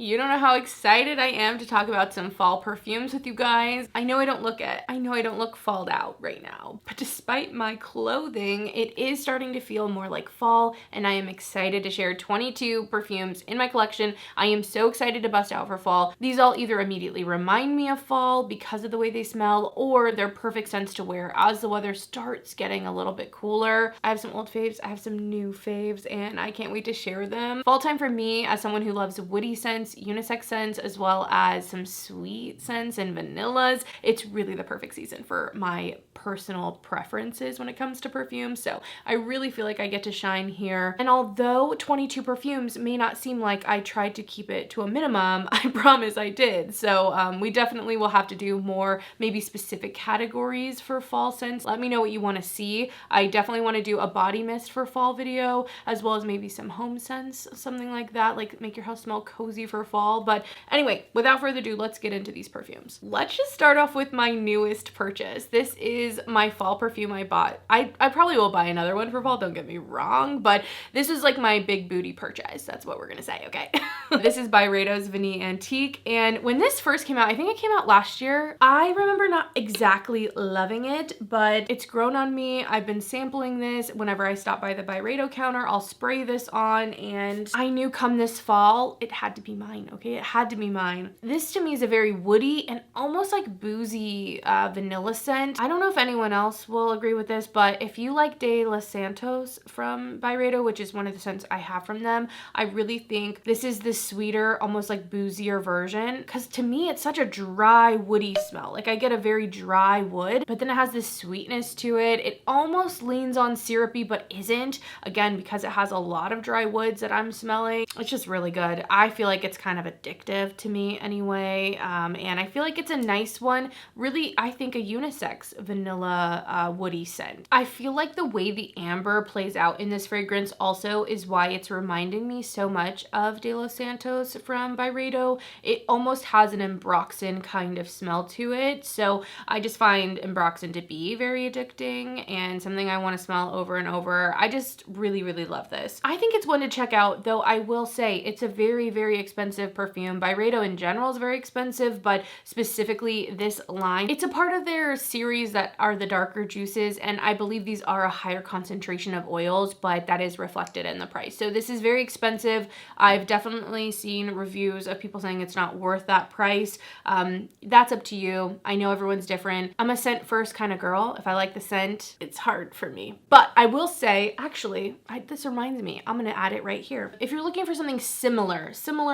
You don't know how excited I am to talk about some fall perfumes with you guys. I know I don't look falled out right now, but despite my clothing, it is starting to feel more like fall, and I am excited to share 22 perfumes in my collection. I am so excited to bust out for fall. These all either immediately remind me of fall because of the way they smell, or they're perfect scents to wear as the weather starts getting a little bit cooler. I have some old faves, I have some new faves, and I can't wait to share them. Fall time for me, as someone who loves woody scents, unisex scents, as well as some sweet scents and vanillas, it's really the perfect season for my personal preferences when it comes to perfume. So I really feel like I get to shine here. And although 22 perfumes may not seem like I tried to keep it to a minimum, I promise I did. So we definitely will have to do more maybe specific categories for fall scents. Let me know what you want to see. I definitely want to do a body mist for fall video, as well as maybe some home scents, something like that, like make your house smell cozy for fall. But anyway, without further ado, let's get into these perfumes. Let's just start off with my newest purchase. This is my fall perfume I bought. I probably will buy another one for fall, don't get me wrong, but this is like my big booty purchase. That's what we're gonna say, okay? This is Byredo's Vanille Antique, and when this first came out, I think it came out last year, I remember not exactly loving it, but it's grown on me. I've been sampling this. Whenever I stop by the Byredo counter, I'll spray this on, and I knew come this fall, it had to be mine, okay? It had to be mine. This to me is a very woody and almost like boozy vanilla scent. I don't know if anyone else will agree with this, but if you like De Los Santos from Byredo, which is one of the scents I have from them, I really think this is the sweeter, almost like boozier version, because to me it's such a dry woody smell. Like I get a very dry wood, but then it has this sweetness to it. It almost leans on syrupy but isn't, again because it has a lot of dry woods that I'm smelling. It's just really good. I feel like it's kind of addictive to me anyway, and I feel like it's a nice one. Really, I think a unisex vanilla woody scent. I feel like the way the amber plays out in this fragrance also is why it's reminding me so much of De Los Santos from Byredo. It almost has an Ambroxan kind of smell to it, so I just find Ambroxan to be very addicting and something I want to smell over and over. I just really, really love this. I think it's one to check out, though I will say it's a very, very expensive perfume. Byredo in general is very expensive, but specifically this line, it's a part of their series that are the darker juices, and I believe these are a higher concentration of oils, but that is reflected in the price. So this is very expensive. I've definitely seen reviews of people saying it's not worth that price. That's up to you. I know everyone's different. I'm a scent first kind of girl. If I like the scent, it's hard for me. But I will say, actually, this reminds me, I'm gonna add it right here. If you're looking for something similar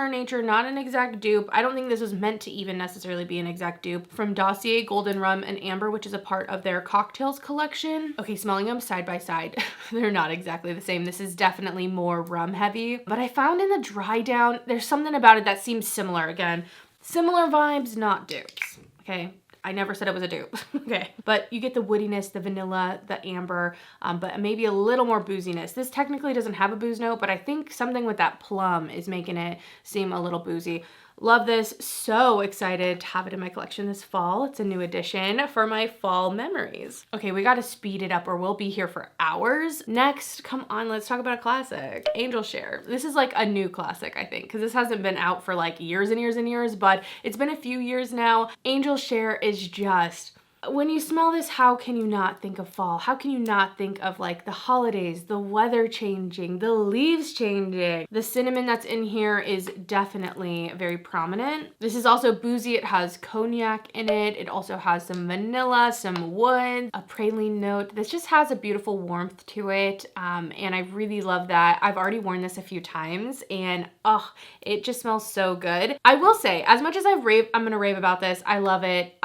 in nature, not an exact dupe, I don't think this was meant to even necessarily be an exact dupe, from Dossier, Golden Rum, and Amber, which is a part of their cocktails collection. Okay, smelling them side by side, they're not exactly the same. This is definitely more rum heavy, but I found in the dry down, there's something about it that seems similar. Again, similar vibes, not dupes, okay? I never said it was a dupe, okay? But you get the woodiness, the vanilla, the amber, but maybe a little more booziness. This technically doesn't have a booze note, but I think something with that plum is making it seem a little boozy. Love this. So excited to have it in my collection this fall. It's a new addition for my fall memories. Okay, we gotta speed it up or we'll be here for hours. Next, come on, let's talk about a classic. Angel Share. This is like a new classic, I think, because this hasn't been out for like years and years and years, but it's been a few years now. Angel Share is just... when you smell this, how can you not think of fall? How can you not think of like the holidays, the weather changing, the leaves changing? The cinnamon that's in here is definitely very prominent. This is also boozy. It has cognac in it. It also has some vanilla, some wood, a praline note. This just has a beautiful warmth to it, and I really love that. I've already worn this a few times, and oh, it just smells so good. I will say, as much as I'm gonna rave about this, I love it.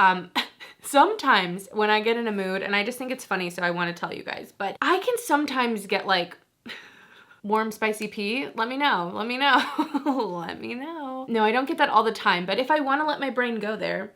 Sometimes when I get in a mood, and I just think it's funny, so I want to tell you guys, but I can sometimes get like warm spicy pea. Let me know. Let me know. Let me know. No, I don't get that all the time, but if I want to let my brain go there,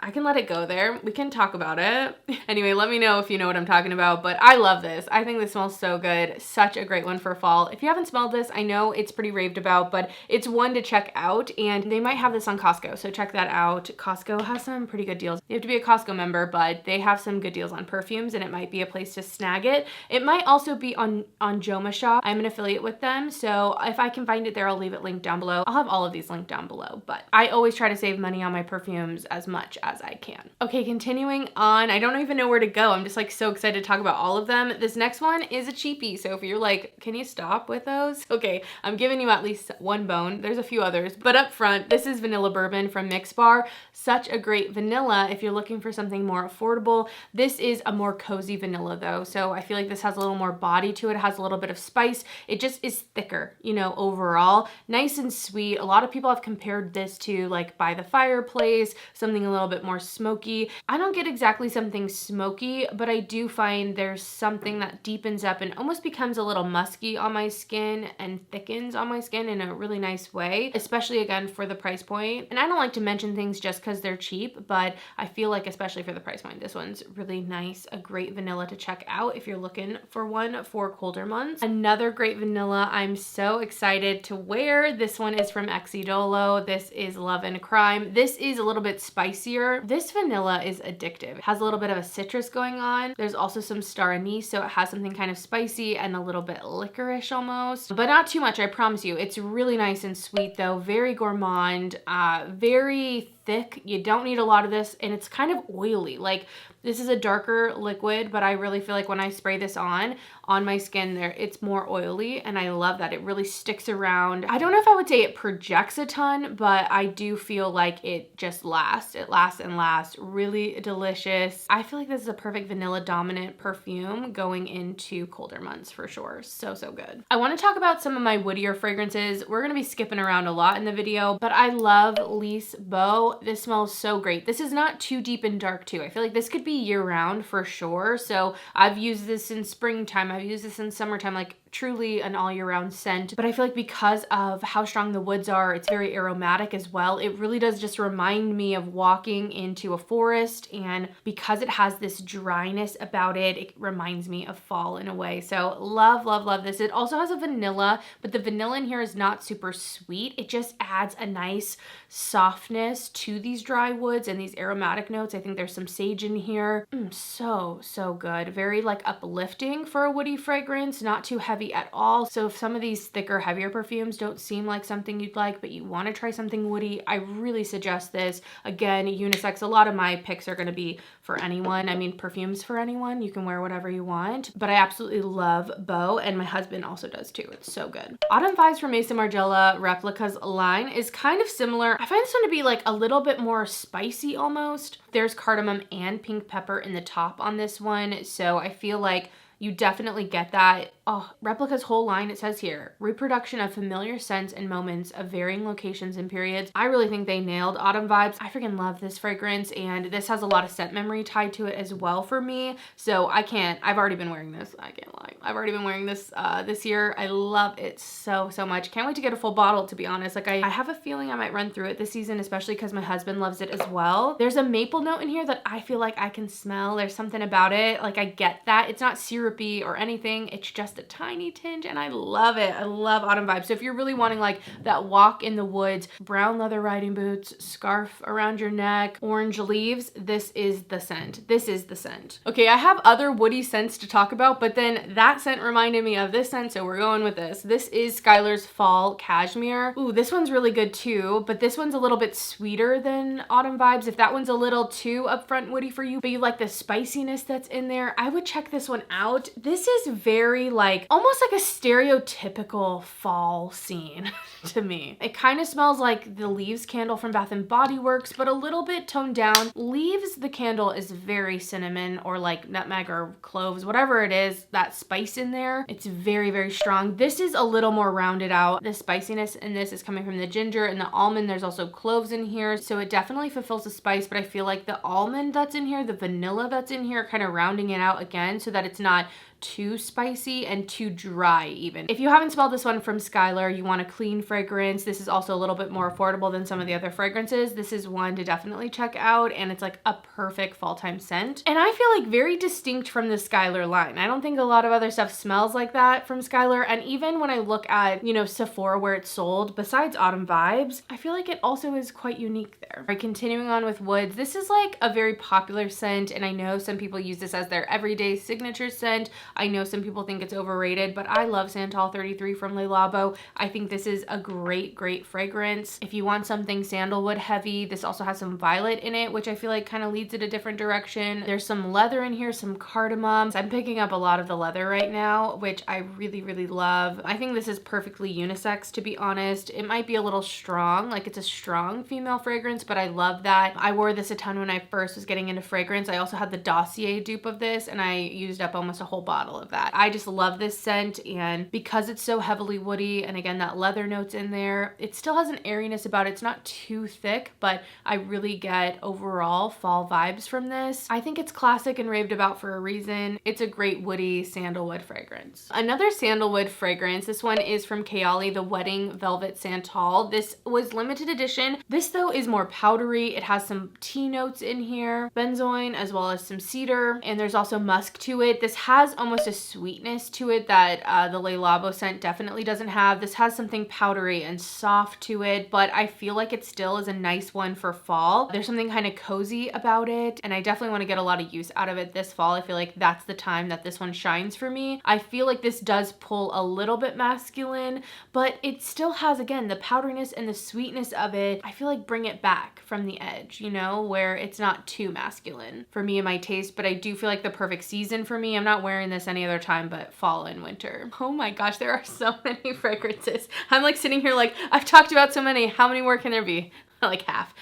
I can let it go there. We can talk about it. Anyway, let me know if you know what I'm talking about, but I love this. I think this smells so good. Such a great one for fall. If you haven't smelled this, I know it's pretty raved about, but it's one to check out, and they might have this on Costco, so check that out. Costco has some pretty good deals. You have to be a Costco member, but they have some good deals on perfumes, and it might be a place to snag it. It might also be on Joma Shop. I'm an affiliate with them, so if I can find it there, I'll leave it linked down below. I'll have all of these linked down below, but I always try to save money on my perfumes as much as I can. Okay, continuing on. I don't even know where to go. I'm just like so excited to talk about all of them. This next one is a cheapie, so if you're like, can you stop with those? Okay, I'm giving you at least one bone. There's a few others, but up front, this is Vanilla Bourbon from Mix Bar. Such a great vanilla if you're looking for something more affordable. This is a more cozy vanilla though, so I feel like this has a little more body to it. It has a little bit of spice. It just is thicker, you know, overall. Nice and sweet. A lot of people have compared this to like By the Fireplace, something a little bit more smoky. I don't get exactly something smoky, but I do find there's something that deepens up and almost becomes a little musky on my skin and thickens on my skin in a really nice way, especially again for the price point. And I don't like to mention things just because they're cheap, but I feel like especially for the price point, this one's really nice. A great vanilla to check out if you're looking for one for colder months. Another great vanilla I'm so excited to wear. This one is from Idolo. This is Love and Crime. This is a little bit spicier. This vanilla is addictive. It has a little bit of a citrus going on. There's also some star anise, so it has something kind of spicy and a little bit licorice almost, but not too much, I promise you. It's really nice and sweet though, very gourmand, very thick. You don't need a lot of this, and it's kind of oily. Like, this is a darker liquid, but I really feel like when I spray this on my skin there, it's more oily, and I love that. It really sticks around. I don't know if I would say it projects a ton, but I do feel like it just lasts. It lasts and lasts. Really delicious. I feel like this is a perfect vanilla dominant perfume going into colder months for sure. So, so good. I want to talk about some of my woodier fragrances. We're going to be skipping around a lot in the video, but I love Liis Bo. This smells so great. This is not too deep and dark too. I feel like this could be year round for sure. So I've used this in springtime. I've used this in summertime, like truly an all year round scent. But I feel like because of how strong the woods are, it's very aromatic as well. It really does just remind me of walking into a forest, and because it has this dryness about it, it reminds me of fall in a way. So love, love, love this. It also has a vanilla, but the vanilla in here is not super sweet. It just adds a nice softness to these dry woods and these aromatic notes. I think there's some sage in here. So, so good. Very like uplifting for a woody fragrance, not too heavy at all. So if some of these thicker, heavier perfumes don't seem like something you'd like, but you want to try something woody, I really suggest this. Again, unisex. A lot of my picks are going to be for anyone. I mean, perfumes for anyone. You can wear whatever you want, but I absolutely love Bo, and my husband also does too. It's so good. Autumn Vibes from Maison Margiela Replica's line is kind of similar. I find this one to be like a little bit more spicy almost. There's cardamom and pink pepper in the top on this one, so I feel like you definitely get that. Oh, Replica's whole line, it says here, reproduction of familiar scents and moments of varying locations and periods. I really think they nailed Autumn Vibes. I freaking love this fragrance, and this has a lot of scent memory tied to it as well for me. So I've already been wearing this. I can't lie. I've already been wearing this this year. I love it so, so much. Can't wait to get a full bottle, to be honest. Like I have a feeling I might run through it this season, especially because my husband loves it as well. There's a maple note in here that I feel like I can smell. There's something about it. Like I get that. It's not syrupy or anything. It's just a tiny tinge, and I love it. I love Autumn Vibes. So if you're really wanting like that walk in the woods, brown leather riding boots, scarf around your neck, orange leaves, this is the scent. This is the scent. Okay, I have other woody scents to talk about, but then that scent reminded me of this scent, so we're going with this. This is Skylar's Fall Cashmere. Ooh, this one's really good too, but this one's a little bit sweeter than Autumn Vibes. If that one's a little too upfront woody for you, but you like the spiciness that's in there, I would check this one out. This is very like, almost like a stereotypical fall scene to me. It kind of smells like the Leaves candle from Bath & Body Works, but a little bit toned down. Leaves, the candle, is very cinnamon or like nutmeg or cloves, whatever it is, that spice in there. It's very, very strong. This is a little more rounded out. The spiciness in this is coming from the ginger and the almond. There's also cloves in here, so it definitely fulfills the spice, but I feel like the almond that's in here, the vanilla that's in here, kind of rounding it out again so that it's not too spicy and too dry even. If you haven't smelled this one from Skylar, you want a clean fragrance. This is also a little bit more affordable than some of the other fragrances. This is one to definitely check out, and it's like a perfect fall time scent. And I feel like very distinct from the Skylar line. I don't think a lot of other stuff smells like that from Skylar. And even when I look at, you know, Sephora where it's sold, besides Autumn Vibes, I feel like it also is quite unique there. All right, continuing on with Woods. This is like a very popular scent, and I know some people use this as their everyday signature scent. I know some people think it's overrated, but I love Santal 33 from Le Labo. I think this is a great fragrance. If you want something sandalwood heavy, this also has some violet in it, which I feel like kind of leads it a different direction. There's some leather in here, some cardamom. I'm picking up a lot of the leather right now, which I really love. I think this is perfectly unisex, to be honest. It might be a little strong, like it's a strong female fragrance, but I love that. I wore this a ton when I first was getting into fragrance. I also had the Dossier dupe of this, and I used up almost a whole bottle of that. I just love this scent, and because it's so heavily woody, and again, that leather note's in there, it still has an airiness about it. It's not too thick, but I really get overall fall vibes from this. I think it's classic and raved about for a reason. It's a great woody sandalwood fragrance. Another sandalwood fragrance, this one is from Kayali, the Wedding Velvet Santal. This was limited edition. This though is more powdery. It has some tea notes in here, benzoin, as well as some cedar, and there's also musk to it. This has almost a sweetness to it that the Le Labo scent definitely doesn't have. This has something powdery and soft to it, but I feel like it still is a nice one for fall. There's something kind of cozy about it, and I definitely want to get a lot of use out of it this fall. I feel like that's the time that this one shines for me. I feel like this does pull a little bit masculine, but it still has, again, the powderiness and the sweetness of it. I feel like bring it back from the edge, you know, where it's not too masculine for me and my taste, but I do feel like the perfect season for me. I'm not wearing this any other time but fall and winter. Oh my gosh, there are so many fragrances. I'm like sitting here like, I've talked about so many. How many more can there be? Like half.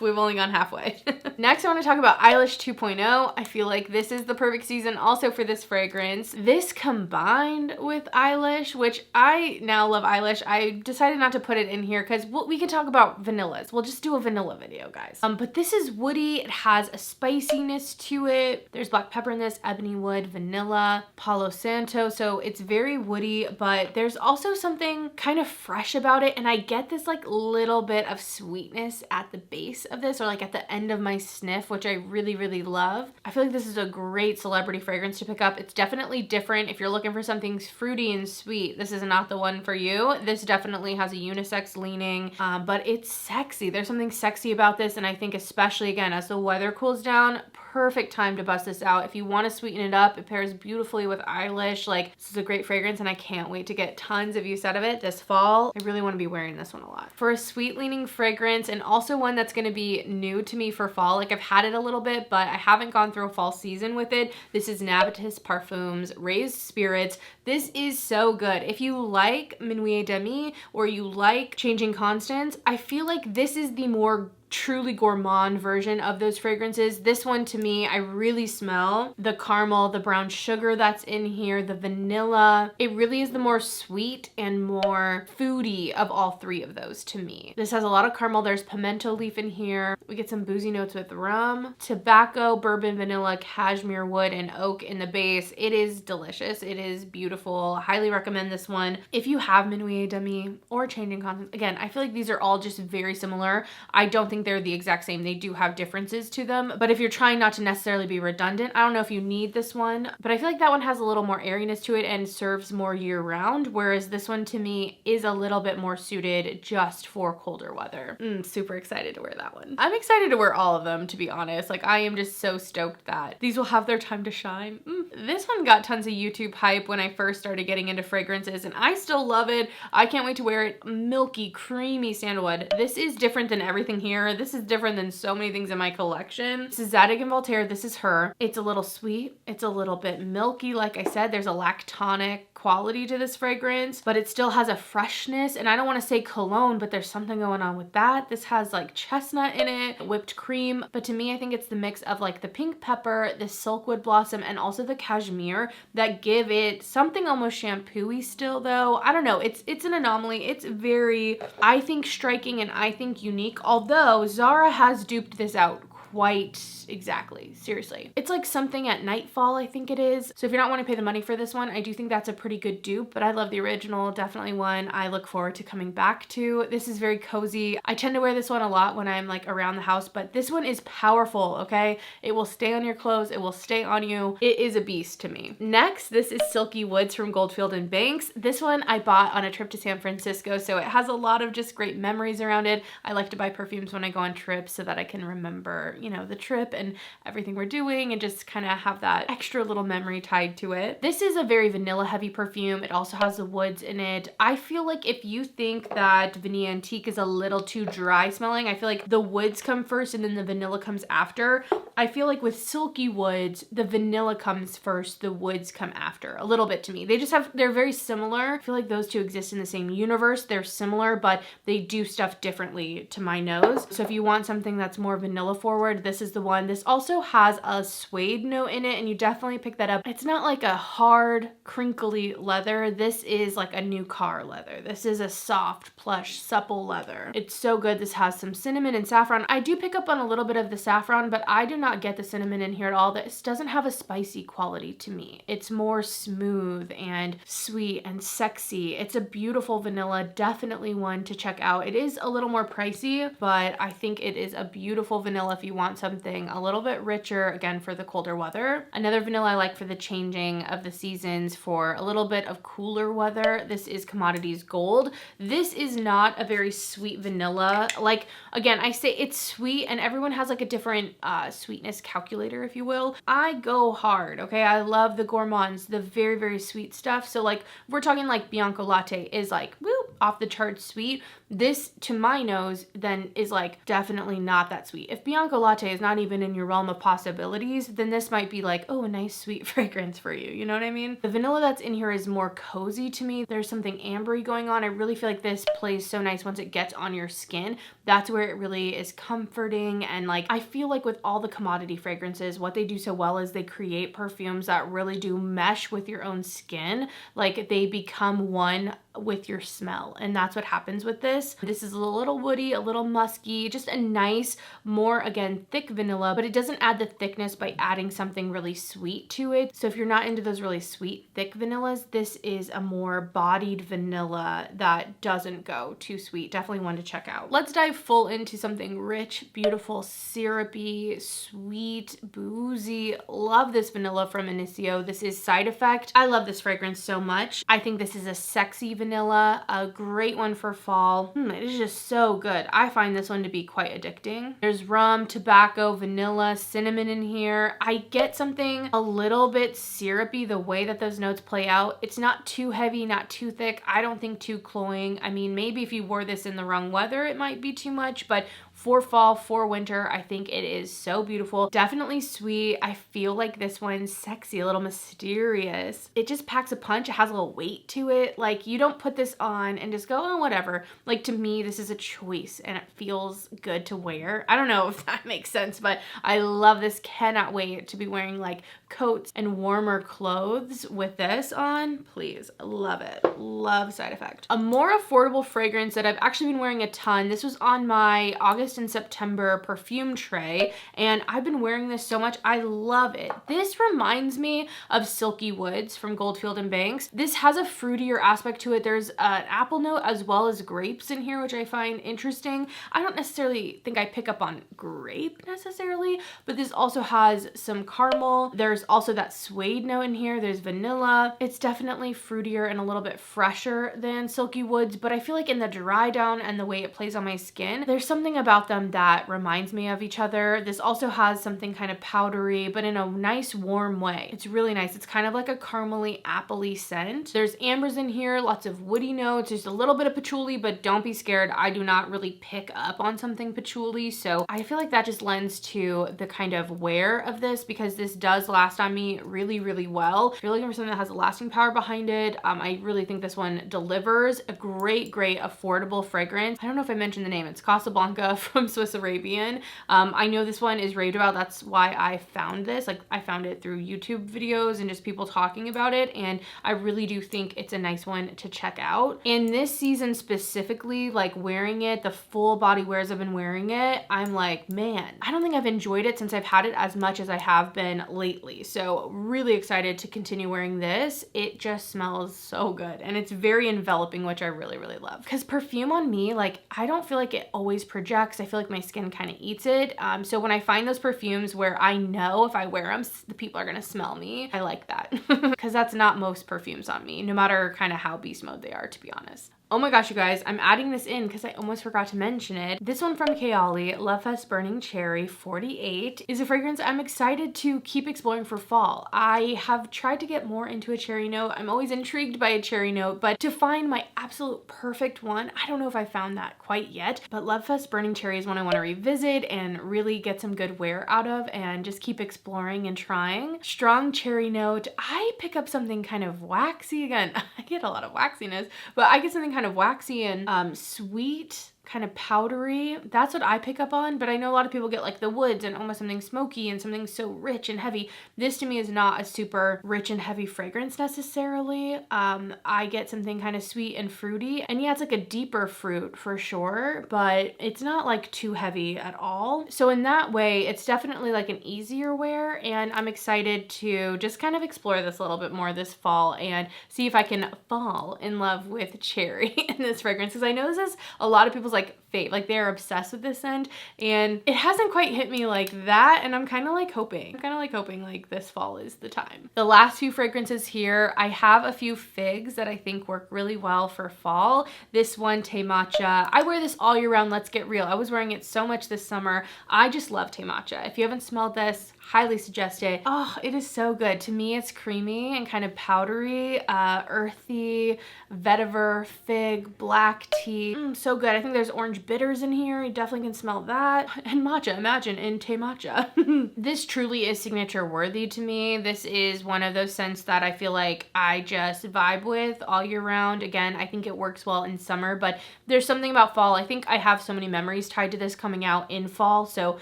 We've only gone halfway. Next, I want to talk about EIlish 2.0. I feel like this is the perfect season also for this fragrance. This combined with EIlish, which I now love EIlish. I decided not to put it in here because we can talk about vanillas. We'll just do a vanilla video, guys. But this is woody. It has a spiciness to it. There's black pepper in this, ebony wood, vanilla, Palo Santo. So it's very woody, but there's also something kind of fresh about it. And I get this like little bit of sweetness at the base of this, or like at the end of my sniff, which I really love. I feel like this is a great celebrity fragrance to pick up. It's definitely different. If you're looking for something fruity and sweet, this is not the one for you. This definitely has a unisex leaning, but it's sexy. There's something sexy about this, and I think especially, again, as the weather cools down, perfect time to bust this out. If you want to sweeten it up, it pairs beautifully with EIlish. Like, this is a great fragrance, and I can't wait to get tons of use out of it this fall. I really want to be wearing this one a lot. For a sweet leaning fragrance, and also one that's going to be new to me for fall, like I've had it a little bit, but I haven't gone through a fall season with it. This is Navitus Parfums Raised Spirits. This is so good. If you like Minuit Demi or you like Changing Constants, I feel like this is the more truly gourmand version of those fragrances. This one, to me, I really smell the caramel, the brown sugar that's in here, the vanilla. It really is the more sweet and more foody of all three of those to me. This has a lot of caramel. There's pimento leaf in here. We get some boozy notes with rum, tobacco, bourbon, vanilla, cashmere wood, and oak in the base. It is delicious. It is beautiful. Highly recommend this one. If you have Minuit Demi or Changing Constants, again, I feel like these are all just very similar. I don't think they're the exact same. They do have differences to them, but if you're trying not to necessarily be redundant, I don't know if you need this one, but I feel like that one has a little more airiness to it and serves more year round, whereas this one to me is a little bit more suited just for colder weather. Super excited to wear that one. I'm excited to wear all of them, to be honest. Like, I am just so stoked that these will have their time to shine. This one got tons of YouTube hype when I first started getting into fragrances, and I still love it. I can't wait to wear it. Milky, creamy sandalwood. This is different than everything here. This is different than so many things in my collection. This is Zadig and Voltaire. This is her. It's a little sweet. It's a little bit milky. Like I said, there's a lactonic quality to this fragrance, but it still has a freshness. And I don't want to say cologne, but there's something going on with that. This has like chestnut in it, whipped cream. But to me, I think it's the mix of like the pink pepper, the silkwood blossom, and also the cashmere that give it something almost shampoo-y still though. I don't know. It's an anomaly. It's very, I think, striking and I think unique. Although Zara has duped this out quite exactly, seriously. It's like something at nightfall, I think it is. So if you're not wanting to pay the money for this one, I do think that's a pretty good dupe, but I love the original, definitely one I look forward to coming back to. This is very cozy. I tend to wear this one a lot when I'm like around the house, but this one is powerful, okay? It will stay on your clothes, it will stay on you. It is a beast to me. Next, this is Silky Woods from Goldfield and Banks. This one I bought on a trip to San Francisco, so it has a lot of just great memories around it. I like to buy perfumes when I go on trips so that I can remember, you know, the trip and everything we're doing and just kind of have that extra little memory tied to it. This is a very vanilla heavy perfume. It also has the woods in it. I feel like if you think that Vanilla Antique is a little too dry smelling, I feel like the woods come first and then the vanilla comes after. I feel like with Silky Woods, the vanilla comes first, the woods come after, a little bit to me. They're very similar. I feel like those two exist in the same universe. They're similar, but they do stuff differently to my nose. So if you want something that's more vanilla forward, this is the one. This also has a suede note in it, and you definitely pick that up. It's not like a hard, crinkly leather. This is like a new car leather. This is a soft, plush, supple leather. It's so good. This has some cinnamon and saffron. I do pick up on a little bit of the saffron, but I do not get the cinnamon in here at all. This doesn't have a spicy quality to me. It's more smooth and sweet and sexy. It's a beautiful vanilla, definitely one to check out. It is a little more pricey, but I think it is a beautiful vanilla if you want something a little bit richer, again, for the colder weather. Another vanilla I like for the changing of the seasons for a little bit of cooler weather. This is Commodities Gold. This is not a very sweet vanilla. Like, again, I say it's sweet and everyone has like a different sweetness calculator, if you will. I go hard, okay? I love the gourmands, the very, very sweet stuff. So like, we're talking like Bianco Latte is like, whoop, off the charts sweet. This, to my nose, then is like definitely not that sweet. If Bianco Latte is not even in your realm of possibilities, then this might be like, oh, a nice sweet fragrance for you. You know what I mean? The vanilla that's in here is more cozy to me. There's something ambery going on. I really feel like this plays so nice once it gets on your skin. That's where it really is comforting. And like, I feel like with all the commodity fragrances, what they do so well is they create perfumes that really do mesh with your own skin. Like they become one with your smell, and that's what happens with this. This is a little woody, a little musky, just a nice, more, again, thick vanilla, but it doesn't add the thickness by adding something really sweet to it. So if you're not into those really sweet, thick vanillas, this is a more bodied vanilla that doesn't go too sweet. Definitely one to check out. Let's dive full into something rich, beautiful, syrupy, sweet, boozy. Love this vanilla from Inito. This is Side Effect. I love this fragrance so much. I think this is a sexy vanilla, a great one for fall. It is just so good. I find this one to be quite addicting. There's rum, tobacco, vanilla, cinnamon in here. I get something a little bit syrupy the way that those notes play out. It's not too heavy, not too thick. I don't think too cloying. I mean, maybe if you wore this in the wrong weather, it might be too much, but for fall, for winter, I think it is so beautiful. Definitely sweet. I feel like this one's sexy, a little mysterious. It just packs a punch. It has a little weight to it. Like, you don't put this on and just go, oh, whatever. Like, to me, this is a choice and it feels good to wear. I don't know if that makes sense, but I love this. Cannot wait to be wearing like coats and warmer clothes with this on. Please, love it. Love Side Effect. A more affordable fragrance that I've actually been wearing a ton. This was on my August and September perfume tray, and I've been wearing this so much. I love it. This reminds me of Silky Woods from Goldfield and Banks. This has a fruitier aspect to it. There's an apple note as well as grapes in here, which I find interesting. I don't necessarily think I pick up on grape necessarily, but this also has some caramel. There's also that suede note in here. There's vanilla. It's definitely fruitier and a little bit fresher than Silky Woods, but I feel like in the dry down and the way it plays on my skin, there's something about them that reminds me of each other. This also has something kind of powdery, but in a nice warm way. It's really nice. It's kind of like a caramely, appley scent. There's ambers in here, lots of woody notes. There's a little bit of patchouli, but don't be scared. I do not really pick up on something patchouli, so I feel like that just lends to the kind of wear of this, because this does last on me really, really well. If you're looking for something that has a lasting power behind it, I really think this one delivers a great, great affordable fragrance. I don't know if I mentioned the name. It's Casablanca from Swiss Arabian. I know this one is raved about. That's why I found this. Like, I found it through YouTube videos and just people talking about it, and I really do think it's a nice one to check out. In this season specifically, like wearing it, the full body wears I've been wearing it, I'm like, man, I don't think I've enjoyed it since I've had it as much as I have been lately. So really excited to continue wearing this. It just smells so good, and it's very enveloping, which I really, really love. Because perfume on me, like, I don't feel like it always projects. I feel like my skin kind of eats it. So when I find those perfumes where I know if I wear them, the people are gonna smell me, I like that. Because that's not most perfumes on me, no matter kind of how beast mode they are, to be honest. Oh my gosh, you guys, I'm adding this in because I almost forgot to mention it. This one from Kayali, Lovefest Burning Cherry 48, is a fragrance I'm excited to keep exploring for fall. I have tried to get more into a cherry note. I'm always intrigued by a cherry note, but to find my absolute perfect one, I don't know if I found that quite yet. But Lovefest Burning Cherry is one I want to revisit and really get some good wear out of and just keep exploring and trying. Strong cherry note. I pick up something kind of waxy again. I get a lot of waxiness, but I get something kind of waxy and sweet, kind of powdery. That's what I pick up on, but I know a lot of people get like the woods and almost something smoky and something so rich and heavy. This to me is not a super rich and heavy fragrance necessarily. I get something kind of sweet and fruity, and yeah, it's like a deeper fruit for sure, but it's not like too heavy at all. So in that way, it's definitely like an easier wear, and I'm excited to just kind of explore this a little bit more this fall and see if I can fall in love with cherry in this fragrance, because I know this is a lot of people's like fave, like they're obsessed with this scent, and it hasn't quite hit me like that, and I'm kind of like hoping like this fall is the time. The last few fragrances here, I have a few figs that I think work really well for fall. This one, Te Matcha, I wear this all year round, let's get real. I was wearing it so much this summer. I just love Te Matcha. If you haven't smelled this, highly suggest it. Oh, it is so good. To me, it's creamy and kind of powdery, earthy, vetiver, fig, black tea. So good. I think there's orange bitters in here. You definitely can smell that. And matcha, imagine, in Te Matcha. This truly is signature worthy to me. This is one of those scents that I feel like I just vibe with all year round. Again, I think it works well in summer, but there's something about fall. I think I have so many memories tied to this coming out in fall, so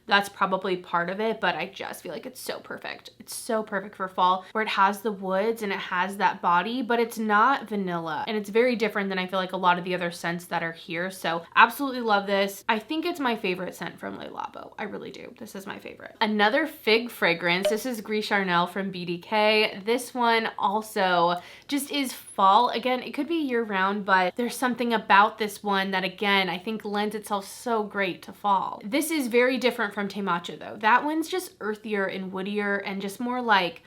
that's probably part of it, but I just feel like it's so perfect. It's so perfect for fall, where it has the woods and it has that body, but it's not vanilla, and it's very different than I feel like a lot of the other scents that are here. So absolutely love this. I think it's my favorite scent from Labo. I really do. This is my favorite. Another fig fragrance. This is Gris Charnel from BDK. This one also just is fall. Again, it could be year round, but there's something about this one that, again, I think lends itself so great to fall. This is very different from Te Matcha though. That one's just earthier and woodier and just more like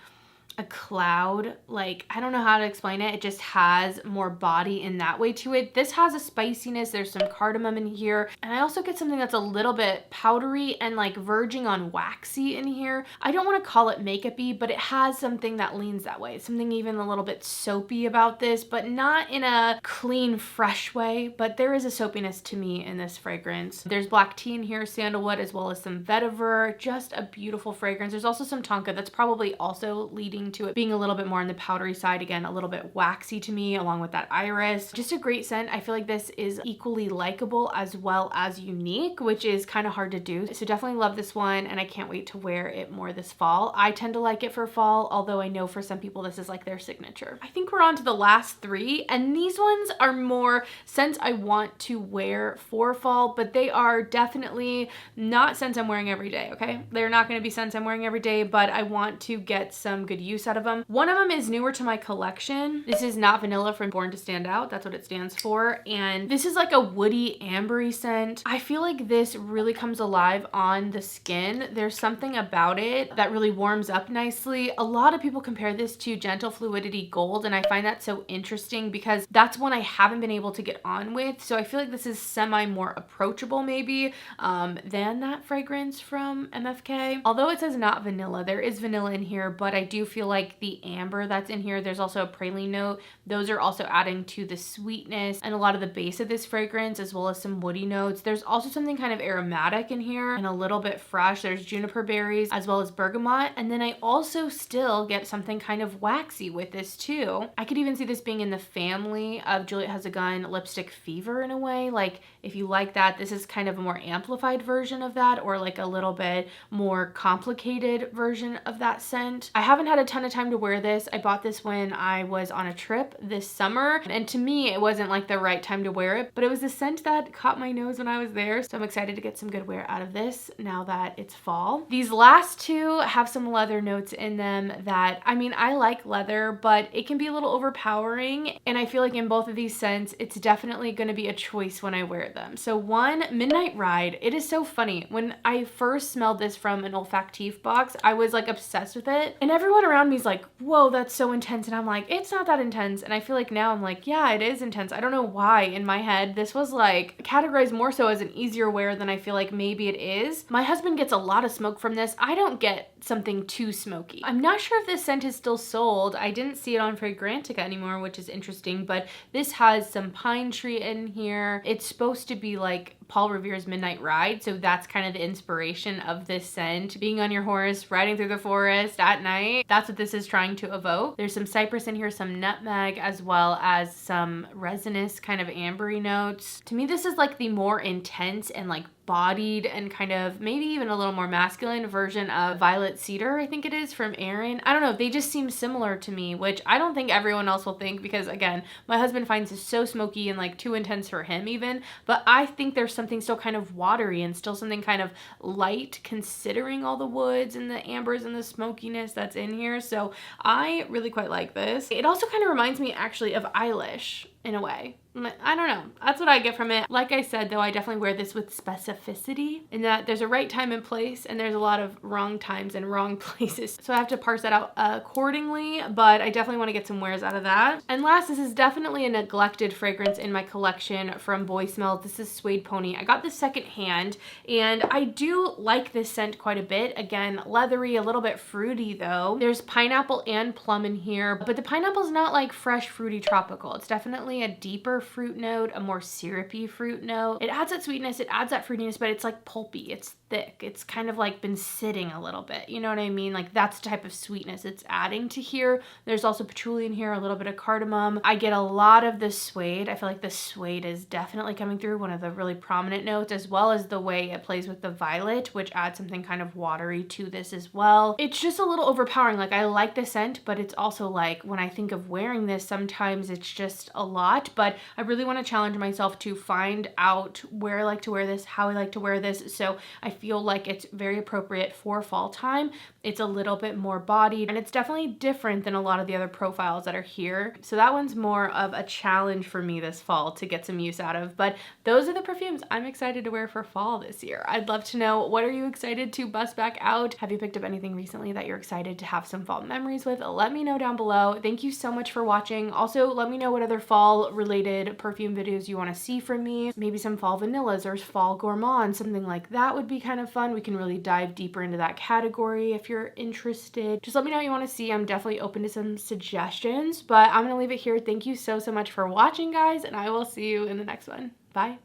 a cloud. Like, I don't know how to explain it. It just has more body in that way to it. This has a spiciness. There's some cardamom in here. And I also get something that's a little bit powdery and like verging on waxy in here. I don't want to call it makeup-y, but it has something that leans that way. Something even a little bit soapy about this, but not in a clean, fresh way. But there is a soapiness to me in this fragrance. There's black tea in here, sandalwood, as well as some vetiver. Just a beautiful fragrance. There's also some tonka that's probably also leading to it being a little bit more on the powdery side. Again, a little bit waxy to me, along with that iris. Just a great scent. I feel like this is equally likable as well as unique, which is kind of hard to do. So definitely love this one, and I can't wait to wear it more this fall. I tend to like it for fall, although I know for some people this is like their signature. I think we're on to the last three, and these ones are more scents I want to wear for fall, but they are definitely not scents I'm wearing every day, okay? They're not going to be scents I'm wearing every day, but I want to get some good use out of them. One of them is newer to my collection. This is Not Vanilla from Born to Stand Out. That's what it stands for. And this is like a woody, ambery scent. I feel like this really comes alive on the skin. There's something about it that really warms up nicely. A lot of people compare this to Gentle Fluidity Gold, and I find that so interesting because that's one I haven't been able to get on with. So I feel like this is semi more approachable maybe than that fragrance from MFK. Although it says Not Vanilla, there is vanilla in here, but I do feel like the amber that's in here, there's also a praline note. Those are also adding to the sweetness and a lot of the base of this fragrance, as well as some woody notes. There's also something kind of aromatic in here and a little bit fresh. There's juniper berries as well as bergamot. And then I also still get something kind of waxy with this too. I could even see this being in the family of Juliette Has a Gun Lipstick Fever in a way. Like if you like that, this is kind of a more amplified version of that, or like a little bit more complicated version of that scent. I haven't had a ton of time to wear this. I bought this when I was on a trip this summer, and to me it wasn't like the right time to wear it, but it was the scent that caught my nose when I was there. So I'm excited to get some good wear out of this now that it's fall. These last two have some leather notes in them that, I mean, I like leather, but it can be a little overpowering. And I feel like in both of these scents, it's definitely going to be a choice when I wear them. So one, Midnight Ride. It is so funny. When I first smelled this from an olfactif box, I was like obsessed with it. And everyone around me is like, whoa, that's so intense. And I'm like, it's not that intense. And I feel like now I'm like, yeah, it is intense. I don't know why in my head, this was like categorized more so as an easier wear than I feel like maybe it is. My husband gets a lot of smoke from this. I don't get something too smoky. I'm not sure if this scent is still sold. I didn't see it on Fragrantica anymore, which is interesting, but this has some pine tree in here. It's supposed to be like Paul Revere's Midnight Ride, so that's kind of the inspiration of this scent. Being on your horse, riding through the forest at night, that's what this is trying to evoke. There's some cypress in here, some nutmeg, as well as some resinous kind of ambery notes. To me, this is like the more intense and like bodied and kind of maybe even a little more masculine version of Violet Cedar, I think it is, from Erin. I don't know, they just seem similar to me, which I don't think everyone else will think, because again, my husband finds this so smoky and like too intense for him even, but I think there's something still kind of watery and still something kind of light considering all the woods and the ambers and the smokiness that's in here. So I really quite like this. It also kind of reminds me actually of EIlish in a way. I don't know. That's what I get from it. Like I said, though, I definitely wear this with specificity in that there's a right time and place, and there's a lot of wrong times and wrong places. So I have to parse that out accordingly, but I definitely want to get some wears out of that. And last, this is definitely a neglected fragrance in my collection from Boy Smells. This is Suede Pony. I got this secondhand, and I do like this scent quite a bit. Again, leathery, a little bit fruity though. There's pineapple and plum in here, but the pineapple is not like fresh, fruity, tropical. It's definitely a deeper fruit note, a more syrupy fruit note. It adds that sweetness, it adds that fruitiness, but it's like pulpy, it's thick. It's kind of like been sitting a little bit, you know what I mean? Like that's the type of sweetness it's adding to here. There's also patchouli in here, a little bit of cardamom. I get a lot of the suede. I feel like the suede is definitely coming through, one of the really prominent notes, as well as the way it plays with the violet, which adds something kind of watery to this as well. It's just a little overpowering. Like I like the scent, but it's also like when I think of wearing this, sometimes it's just a lot, but I really want to challenge myself to find out where I like to wear this, how I like to wear this. So I feel like it's very appropriate for fall time. It's a little bit more bodied, and it's definitely different than a lot of the other profiles that are here. So that one's more of a challenge for me this fall to get some use out of. But those are the perfumes I'm excited to wear for fall this year. I'd love to know, what are you excited to bust back out? Have you picked up anything recently that you're excited to have some fall memories with? Let me know down below. Thank you so much for watching. Also, let me know what other fall related perfume videos you want to see from me. Maybe some fall vanillas or fall gourmand, something like that would be kind of fun. We can really dive deeper into that category if you're interested. Just let me know what you want to see. I'm definitely open to some suggestions, but I'm gonna leave it here. Thank you so much for watching, guys, and I will see you in the next one. Bye.